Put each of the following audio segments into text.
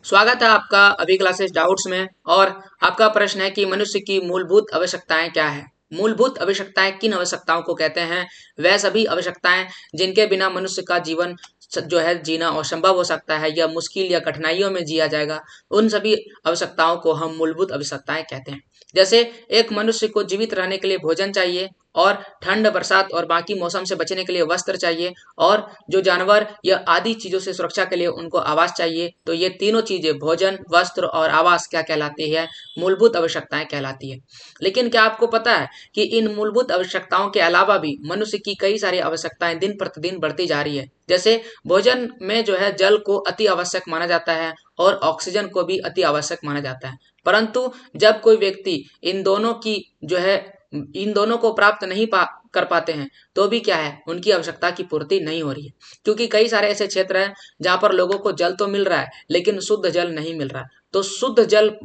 स्वागत है आपका अभी क्लासेस डाउट्स में। और आपका प्रश्न है कि मनुष्य की मूलभूत आवश्यकताएं क्या है। मूलभूत आवश्यकताएं किन आवश्यकताओं को कहते हैं? वह सभी आवश्यकताएं जिनके बिना मनुष्य का जीवन जो है जीना असंभव हो सकता है या मुश्किल या कठिनाइयों में जिया जाएगा। उन सभी आवश्यकताओं को हम मूलभूत आवश्यकताएं कहते हैं। जैसे एक मनुष्य को जीवित रहने के लिए भोजन चाहिए, और ठंड बरसात और बाकी मौसम से बचने के लिए वस्त्र चाहिए, और जो जानवर या आदि चीजों से सुरक्षा के लिए उनको आवास चाहिए। तो ये तीनों चीजें भोजन, वस्त्र और आवास क्या कहलाती है? मूलभूत आवश्यकताएं कहलाती है। लेकिन क्या आपको पता है कि इन मूलभूत आवश्यकताओं के अलावा भी मनुष्य की कई सारी आवश्यकताएं दिन प्रतिदिन बढ़ती जा रही है। जैसे भोजन में जो है जल को अति आवश्यक माना जाता है, और ऑक्सीजन को भी अति आवश्यक माना जाता है। परंतु जब कोई व्यक्ति इन दोनों की जो है इन दोनों को प्राप्त नहीं कर पाते हैं, तो भी क्या है, उनकी आवश्यकता की पूर्ति नहीं हो रही है। क्योंकि कई सारे ऐसे क्षेत्र हैं जहां पर लोगों को जल तो मिल रहा है लेकिन शुद्ध जल नहीं मिल रहा है। तो शुद्ध जल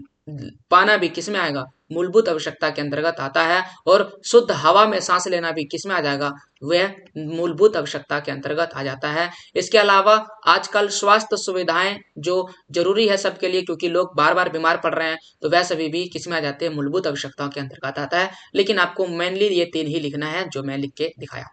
पाना भी किस में आएगा? मूलभूत आवश्यकता के अंतर्गत आता है। और शुद्ध हवा में सांस लेना भी किस में आ जाएगा? वह मूलभूत आवश्यकता के अंतर्गत आ जाता है। इसके अलावा आजकल स्वास्थ्य सुविधाएं जो जरूरी है सबके लिए, क्योंकि लोग बार बार बीमार पड़ रहे हैं, तो वह सभी भी किस में आ जाते हैं? मूलभूत आवश्यकताओं के अंतर्गत आता है। लेकिन आपको मेनली ये तीन ही लिखना है जो मैं लिख के दिखाया।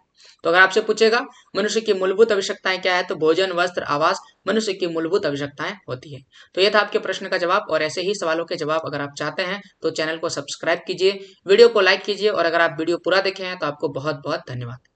तो अगर आपसे पूछेगा मनुष्य की मूलभूत आवश्यकताएं क्या है, तो भोजन, वस्त्र, आवास मनुष्य की मूलभूत आवश्यकताएं होती है। तो यह था आपके प्रश्न का जवाब। और ऐसे ही सवालों के जवाब अगर आप चाहते हैं तो चैनल को सब्सक्राइब कीजिए, वीडियो को लाइक कीजिए, और अगर आप वीडियो पूरा देखे हैं तो आपको बहुत बहुत धन्यवाद।